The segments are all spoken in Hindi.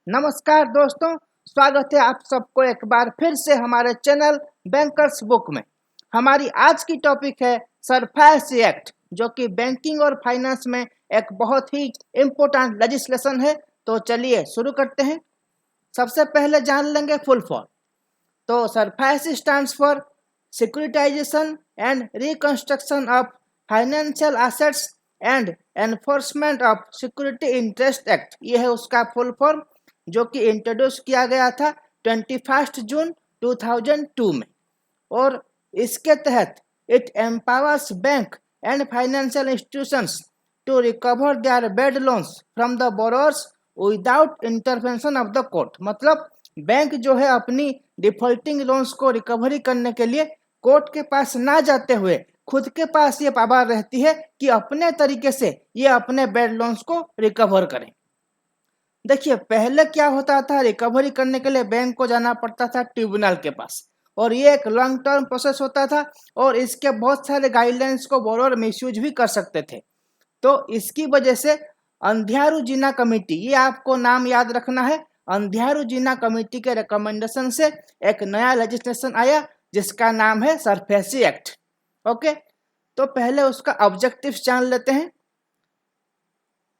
नमस्कार दोस्तों, स्वागत है आप सबको एक बार फिर से हमारे चैनल बैंकर्स बुक में। हमारी आज की टॉपिक है सरफेसी एक्ट, जो कि बैंकिंग और फाइनेंस में एक बहुत ही इम्पोर्टेंट लेजिस्लेशन है। तो चलिए शुरू करते हैं। सबसे पहले जान लेंगे फुल फॉर्म। तो SARFAESI stands for securitisation and reconstruction of financial assets and enforcement of security interest act, ये है उसका फुल फॉर्म, जो कि इंट्रोड्यूस किया गया था 21 जून 2002 में। और इसके तहत it empowers bank and financial institutions to recover their bad loans from the borrowers without intervention of the court. मतलब बैंक जो है अपनी डिफॉल्टिंग लोन्स को रिकवरी करने के लिए कोर्ट के पास ना जाते हुए खुद के पास ये पावर रहती है कि अपने तरीके से ये अपने बैड लोन्स को रिकवर करें। देखिए, पहले क्या होता था, रिकवरी करने के लिए बैंक को जाना पड़ता था ट्रिब्यूनल के पास, और ये एक लॉन्ग टर्म प्रोसेस होता था और इसके बहुत सारे गाइडलाइंस को बोरोअर मिसयूज भी कर सकते थे। तो इसकी वजह से अंधियारू जिन्ना कमेटी, ये आपको नाम याद रखना है, अंधियारू जिन्ना कमेटी के रिकमेंडेशन से एक नया लेजिस्लेशन आया जिसका नाम है सरफेसी एक्ट। ओके, तो पहले उसका ऑब्जेक्टिव्स जान लेते हैं।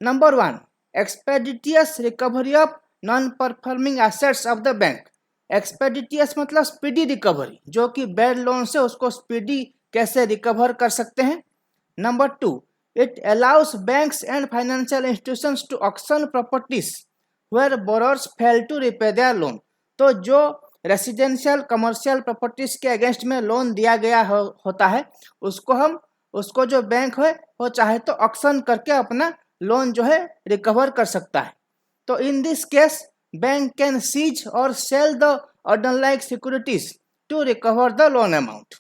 Number 1, expeditious recovery of non performing assets of the bank. Expeditious मतलब स्पीडी रिकवरी, जो कि बैड लोन से उसको स्पीडी कैसे रिकवर कर सकते हैं। Number 2, it allows banks and financial institutions to auction properties where borrowers fail to repay their loan. तो जो रेसिडेंशियल कमर्शियल प्रॉपर्टीज के अगेंस्ट में लोन दिया गया होता है, उसको जो बैंक है वो चाहे तो ऑक्शन करके अपना लोन जो है रिकवर कर सकता है। तो in this case bank can seize और sell the underlying securities to recover the loan amount.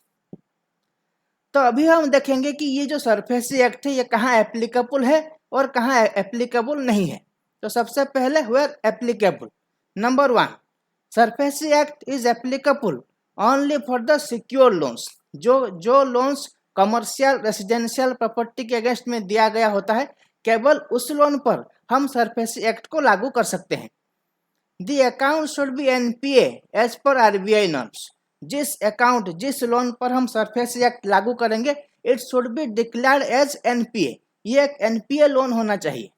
तो अभी हम देखेंगे कि ये जो सरफेसी एक्ट है ये कहाँ एप्लीकेबल है और कहाँ एप्लीकेबल नहीं है। तो सबसे पहले where applicable. Number 1, SARFAESI act is applicable only for the secure loans. जो लोन्स कमर्शियल रेसिडेंशियल प्रॉपर्टी के अगेंस्ट में दिया गया होता है, केवल उस लोन पर हम सरफेसी एक्ट को लागू कर सकते हैं। The account should be NPA as per RBI norms. जिस लोन पर हम सरफेसी एक्ट लागू करेंगे, it should be declared as NPA. ये एक एनपीए लोन होना चाहिए।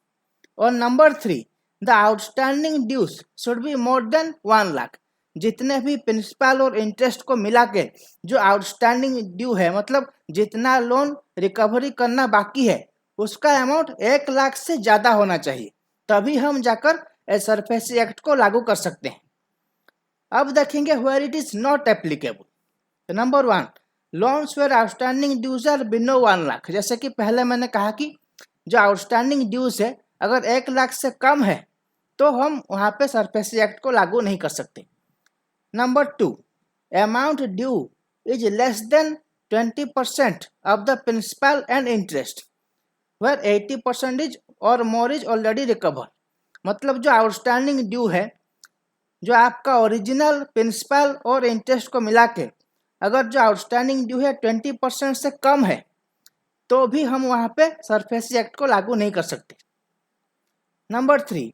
और number 3, the outstanding dues should be more than 1 lakh. जितने भी प्रिंसिपल और इंटरेस्ट को मिला के जो आउटस्टैंडिंग ड्यू है, मतलब जितना लोन रिकवरी करना बाकी है, उसका अमाउंट 1 लाख से ज़्यादा होना चाहिए, तभी हम जाकर सरफेसी एक्ट को लागू कर सकते हैं। अब देखेंगे where it is not applicable. Number 1, loans where outstanding dues are below 1 lakh. जैसे कि पहले मैंने कहा कि जो आउटस्टैंडिंग ड्यूज है अगर 1 लाख से कम है तो हम वहाँ पे सरफेसी एक्ट को लागू नहीं कर सकते। Number 2, amount due is less than 20% of the principal and interest where 80% is or more is already recover. मतलब जो आउटस्टैंडिंग ड्यू है, जो आपका ओरिजिनल प्रिंसिपल और इंटरेस्ट को मिला के अगर जो आउटस्टैंडिंग ड्यू है 20% से कम है, तो भी हम वहाँ पे सरफेसी एक्ट को लागू नहीं कर सकते। Number 3,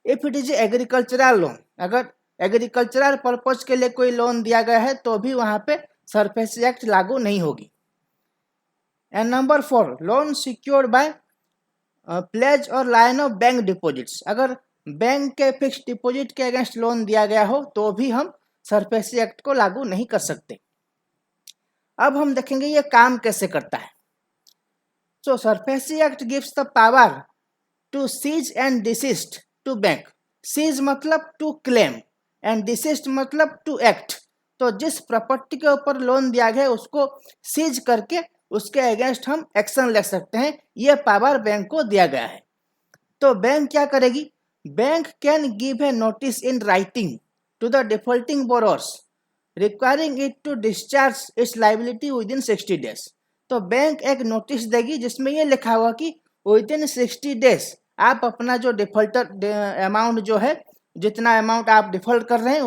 if it is agricultural loan. अगर एग्रीकल्चरल पर्पज के लिए कोई लोन दिया गया है तो भी वहाँ पे सरफेसी एक्ट लागू नहीं होगी। And number 4, loan secured by pledge or lien of bank deposits. अगर बैंक के फिक्स डिपॉजिट के अगेंस्ट लोन दिया गया हो तो भी हम सरफेसी एक्ट को लागू नहीं कर सकते। अब हम देखेंगे ये काम कैसे करता है। So SARFAESI act gives the power to seize and desist to bank. Seize मतलब टू क्लेम एंड डिसिस्ट मतलब टू एक्ट। तो जिस प्रॉपर्टी के ऊपर लोन दिया गया है उसको सीज करके उसके अगेंस्ट हम एक्शन ले सकते हैं, ये पावर बैंक को दिया गया है। तो बैंक क्या करेगी, bank can give a notice in writing to the defaulting borrowers requiring it to discharge its liability within 60 days. तो बैंक एक नोटिस देगी जिसमें ये लिखा हुआ कि विद इन 60 डेज आप अपना जो डिफॉल्टर अमाउंट जो है, जितना अमाउंट आप डिफॉल्ट कर रहे हैं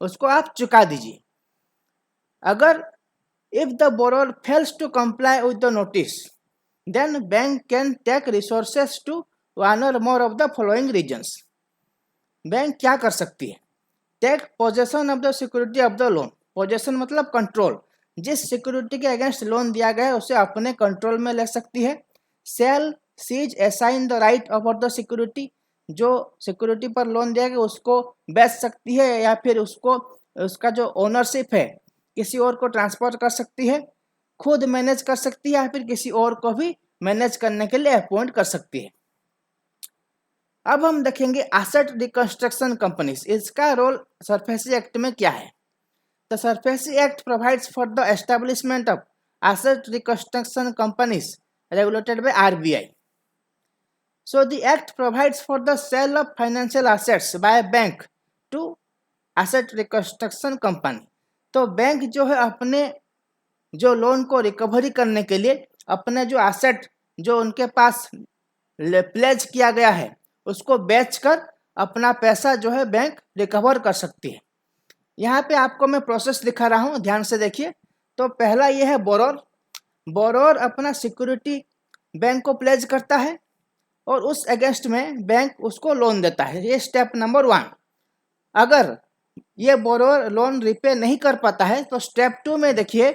उसको आप चुका दीजिए। अगर if the borrower fails to comply with the notice, then bank can take resources to one और more of the following reasons. Bank क्या कर सकती है? Take possession of the security of the loan. Possession मतलब कंट्रोल, जिस सिक्योरिटी के अगेंस्ट लोन दिया गया है उसे अपने कंट्रोल में ले सकती है। Sale, seize, assign the right over the security, जो सिक्योरिटी पर लोन दिया गया उसको बेच सकती है या फिर उसको उसका जो ओनरशिप है किसी और को ट्रांसफर कर सकती है, खुद मैनेज कर सकती है या फिर किसी और को भी मैनेज करने के लिए अपॉइंट कर सकती है। अब हम देखेंगे एसेट रिकंस्ट्रक्शन कंपनीज, इसका रोल सरफेसी एक्ट में क्या है। The SARFAESI act provides for the establishment of asset reconstruction companies regulated by RBI. So the act provides for the sale of financial assets by a bank to asset reconstruction company. तो बैंक जो है अपने जो लोन को रिकवरी करने के लिए अपने जो एसेट जो उनके पास प्लेज किया गया है उसको बेचकर अपना पैसा जो है बैंक रिकवर कर सकती है। यहाँ पे आपको मैं प्रोसेस दिखा रहा हूँ, ध्यान से देखिए। तो पहला ये है बोरोर। बोरोर अपना सिक्योरिटी बैंक को प्लेज करता है और उस अगेंस्ट में बैंक उसको लोन देता है। ये स्टेप नंबर 1। अगर ये बोरोर लोन रिपे नहीं कर पाता है तो स्टेप 2 में देखिए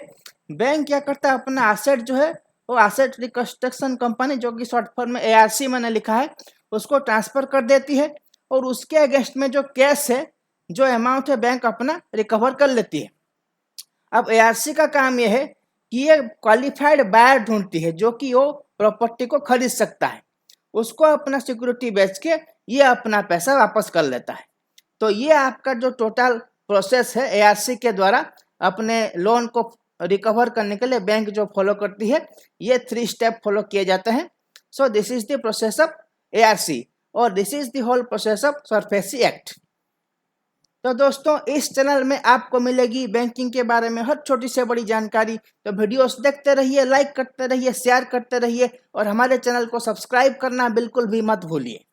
बैंक क्या करता है, अपना एसेट जो है वो एसेट रिकंस्ट्रक्शन कंपनी, जो कि शॉर्ट फॉर्म में ARC मैंने लिखा है, उसको ट्रांसफर कर देती है और उसके अगेंस्ट में जो कैश है, जो अमाउंट है, बैंक अपना रिकवर कर लेती है। अब ARC का काम यह है कि ये क्वालिफाइड बायर ढूंढती है जो कि वो प्रॉपर्टी को खरीद सकता है, उसको अपना सिक्योरिटी बेच के ये अपना पैसा वापस कर लेता है। तो ये आपका जो टोटल प्रोसेस है ARC के द्वारा अपने लोन को रिकवर करने के लिए बैंक जो फॉलो करती है, ये 3 स्टेप फॉलो किए जाते हैं। So this is the process of ARC और this is the whole process of SARFAESI act. तो दोस्तों इस चैनल में आपको मिलेगी बैंकिंग के बारे में हर छोटी से बड़ी जानकारी। तो वीडियोस देखते रहिए, लाइक करते रहिए, शेयर करते रहिए और हमारे चैनल को सब्सक्राइब करना बिल्कुल भी मत भूलिए।